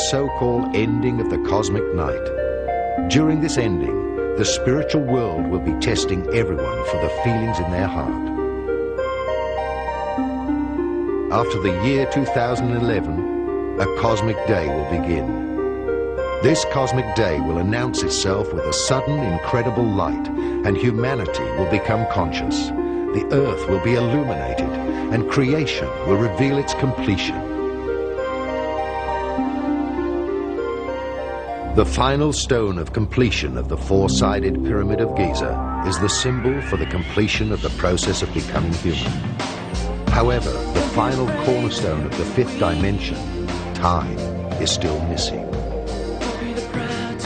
so-called ending of the cosmic night. During this ending, the spiritual world will be testing everyone for the feelings in their heart. After the year 2011, a cosmic day will begin. This cosmic day will announce itself with a sudden, incredible light, and humanity will become conscious. The earth will be illuminated, and creation will reveal its completion. The final stone of completion of the four-sided Pyramid of Giza is the symbol for the completion of the process of becoming human. However, the final cornerstone of the fifth dimension, time, is still missing.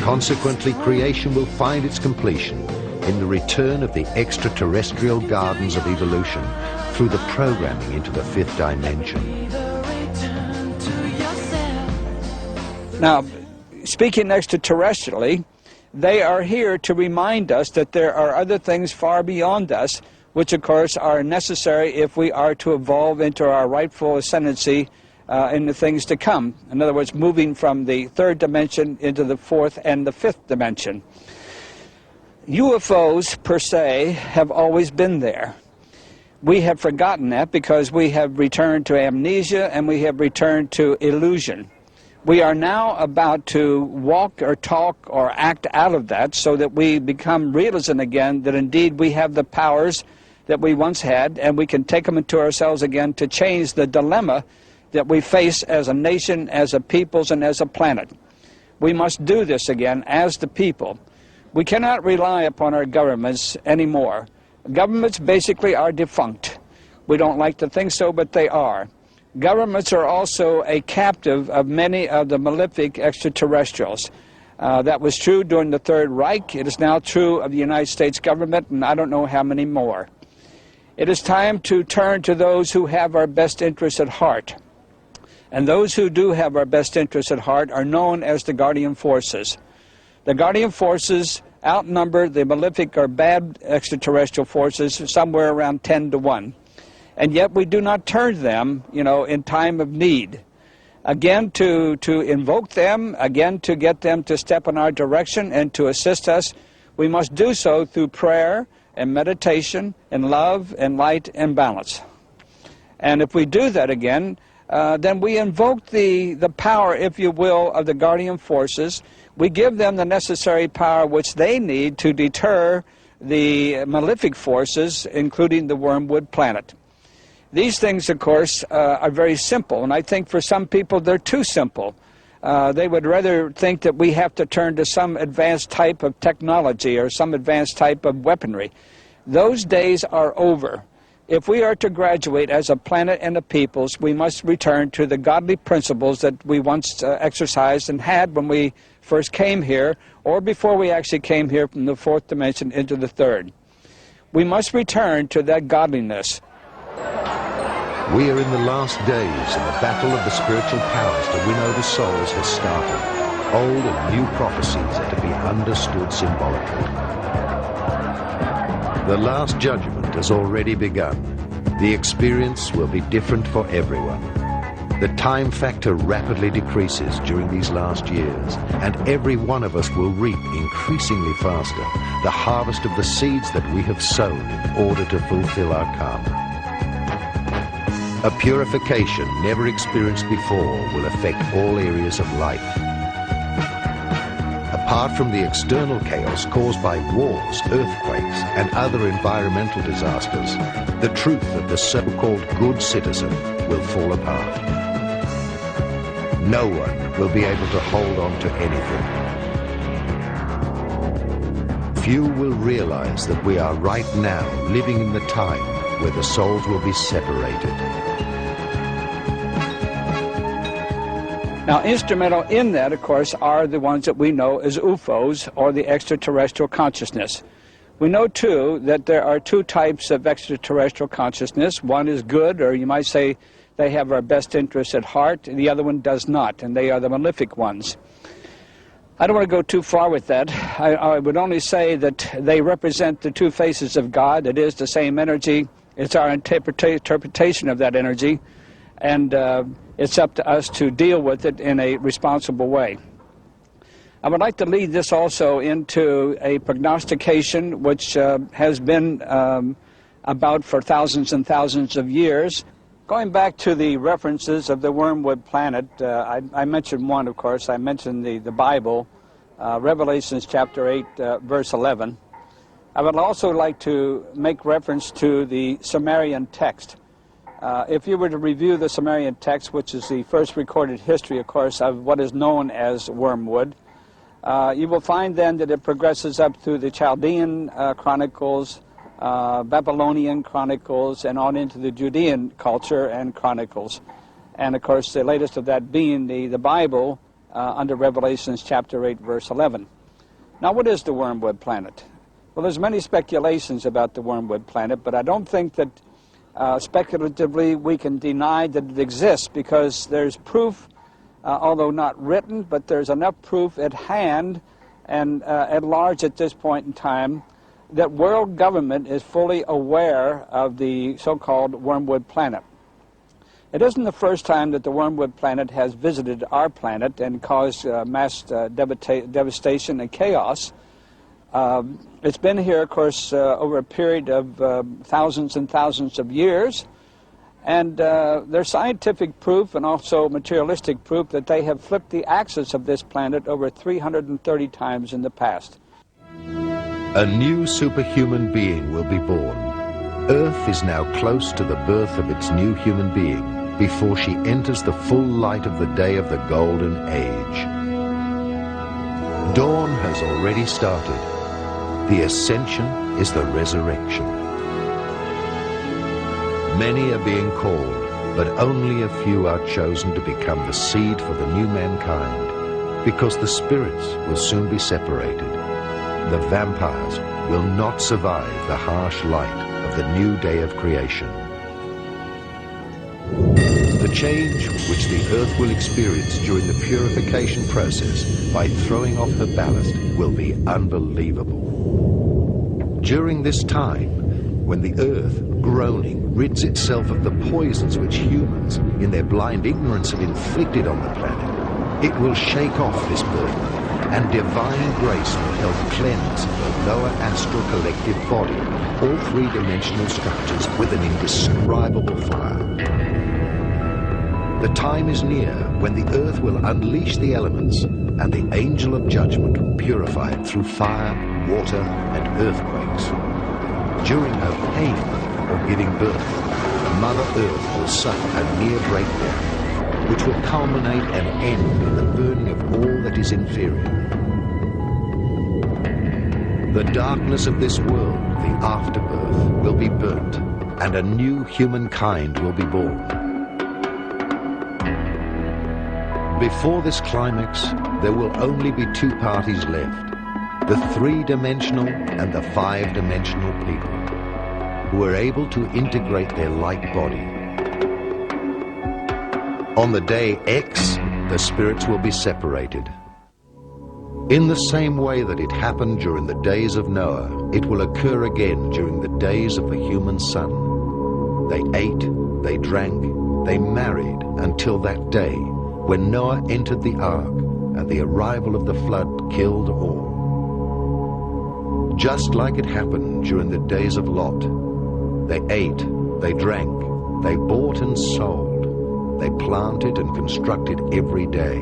Consequently, creation will find its completion in the return of the extraterrestrial gardens of evolution through the programming into the fifth dimension. Now, speaking extraterrestrially, they are here to remind us that there are other things far beyond us, which of course are necessary if we are to evolve into our rightful ascendancy in the things to come. In other words, moving from the third dimension into the fourth and the fifth dimension. UFOs, per se, have always been there. We have forgotten that because we have returned to amnesia and we have returned to illusion. We are now about to walk or talk or act out of that so that we become realism again, that indeed we have the powers that we once had, and we can take them into ourselves again to change the dilemma that we face as a nation, as a peoples, and as a planet. We must do this again as the people. We cannot rely upon our governments anymore. Governments basically are defunct. We don't like to think so, but they are. Governments are also a captive of many of the malefic extraterrestrials. That was true during the Third Reich. It is now true of the United States government, and I don't know how many more. It is time to turn to those who have our best interests at heart. And those who do have our best interests at heart are known as the guardian forces. The guardian forces outnumber the malefic or bad extraterrestrial forces somewhere around 10 to 1. And yet we do not turn to them, in time of need. Again, to invoke them, again to get them to step in our direction and to assist us, we must do so through prayer and meditation and love and light and balance. And if we do that again, then we invoke the power, if you will, of the guardian forces. We give them the necessary power which they need to deter the malefic forces, including the wormwood planet. These things, of course, are very simple, and I think for some people they're too simple. They would rather think that we have to turn to some advanced type of technology or some advanced type of weaponry. Those days are over. If we are to graduate as a planet and a peoples, we must return to the godly principles that we once exercised and had when we first came here, or before we actually came here from the fourth dimension into the third. We must return to that godliness. We are in the last days, and the battle of the spiritual powers to win over souls has started. Old and new prophecies are to be understood symbolically. The Last Judgment has already begun. The experience will be different for everyone. The time factor rapidly decreases during these last years, and every one of us will reap increasingly faster the harvest of the seeds that we have sown in order to fulfill our karma. A purification never experienced before will affect all areas of life. Apart from the external chaos caused by wars, earthquakes, and other environmental disasters, the truth of the so-called good citizen will fall apart. No one will be able to hold on to anything. Few will realize that we are right now living in the time where the souls will be separated. Now, instrumental in that, of course, are the ones that we know as UFOs, or the extraterrestrial consciousness. We know, too, that there are two types of extraterrestrial consciousness. One is good, or you might say they have our best interests at heart. The other one does not, and they are the malefic ones. I don't want to go too far with that. I would only say that they represent the two faces of God. It is the same energy. It's our interpretation of that energy. and it's up to us to deal with it in a responsible way. I would like to lead this also into a prognostication which has been about for thousands and thousands of years. Going back to the references of the wormwood planet, I mentioned one, of course. I mentioned the Bible, Revelations chapter 8, verse 11. I would also like to make reference to the Sumerian text. If you were to review the Sumerian text, which is the first recorded history, of course, of what is known as wormwood, you will find then that it progresses up through the Chaldean chronicles, Babylonian chronicles, and on into the Judean culture and chronicles. And of course the latest of that being the Bible under Revelations chapter 8 verse 11. Now what is the wormwood planet? Well, there's many speculations about the wormwood planet, but I don't think that speculatively we can deny that it exists, because there's proof, although not written, but there's enough proof at hand and at large at this point in time that world government is fully aware of the so-called wormwood planet. It isn't the first time that the wormwood planet has visited our planet and caused mass devastation and chaos. It's been here, of course, over a period of thousands and thousands of years, and there's scientific proof and also materialistic proof that they have flipped the axis of this planet over 330 times in the past. A new superhuman being will be born. Earth is now close to the birth of its new human being before she enters the full light of the day of the golden age. Dawn has already started. The ascension is the resurrection. Many are being called, but only a few are chosen to become the seed for the new mankind, because the spirits will soon be separated. The vampires will not survive the harsh light of the new day of creation. The change which the earth will experience during the purification process by throwing off her ballast will be unbelievable. During this time, when the earth, groaning, rids itself of the poisons which humans, in their blind ignorance, have inflicted on the planet, it will shake off this burden, and divine grace will help cleanse the lower astral collective body, all three-dimensional structures, with an indescribable fire. The time is near when the earth will unleash the elements, and the angel of judgment will purify it through fire, water, and earthquakes. During her pain of giving birth, Mother Earth will suffer a near breakdown, which will culminate and end in the burning of all that is inferior. The darkness of this world, the afterbirth, will be burnt, and a new humankind will be born. Before this climax, there will only be two parties left, the three-dimensional and the five-dimensional people, who are able to integrate their light body. On the day X, the spirits will be separated. In the same way that it happened during the days of Noah, it will occur again during the days of the human son. They ate, they drank, they married until that day when Noah entered the ark and the arrival of the flood killed all. Just like it happened during the days of Lot, they ate, they drank, they bought and sold, they planted and constructed every day.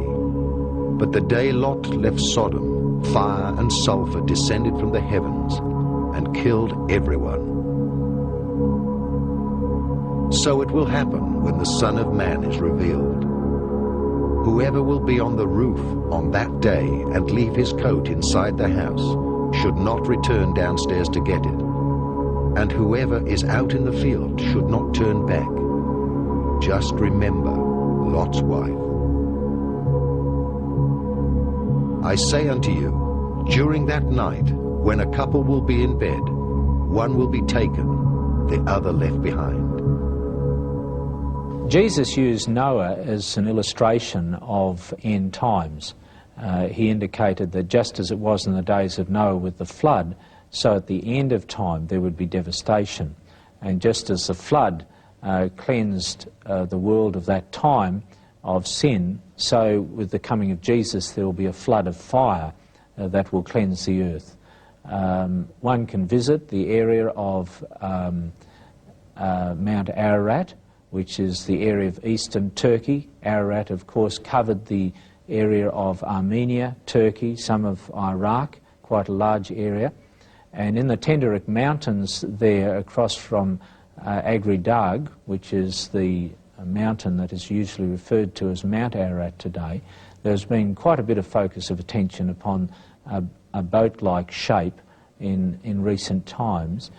But the day Lot left Sodom, fire and sulfur descended from the heavens and killed everyone. So it will happen when the Son of Man is revealed. Whoever will be on the roof on that day and leave his coat inside the house should not return downstairs to get it. And whoever is out in the field should not turn back. Just remember Lot's wife. I say unto you, during that night, when a couple will be in bed, one will be taken, the other left behind. Jesus used Noah as an illustration of end times. He indicated that just as it was in the days of Noah with the flood, so at the end of time there would be devastation. And just as the flood cleansed the world of that time of sin, so with the coming of Jesus there will be a flood of fire that will cleanse the earth. One can visit the area of Mount Ararat, which is the area of eastern Turkey. Ararat, of course, covered the area of Armenia, Turkey, some of Iraq, quite a large area. And in the Tenderek Mountains there, across from Agridag, which is the mountain that is usually referred to as Mount Ararat today, there's been quite a bit of focus of attention upon a boat-like shape in recent times.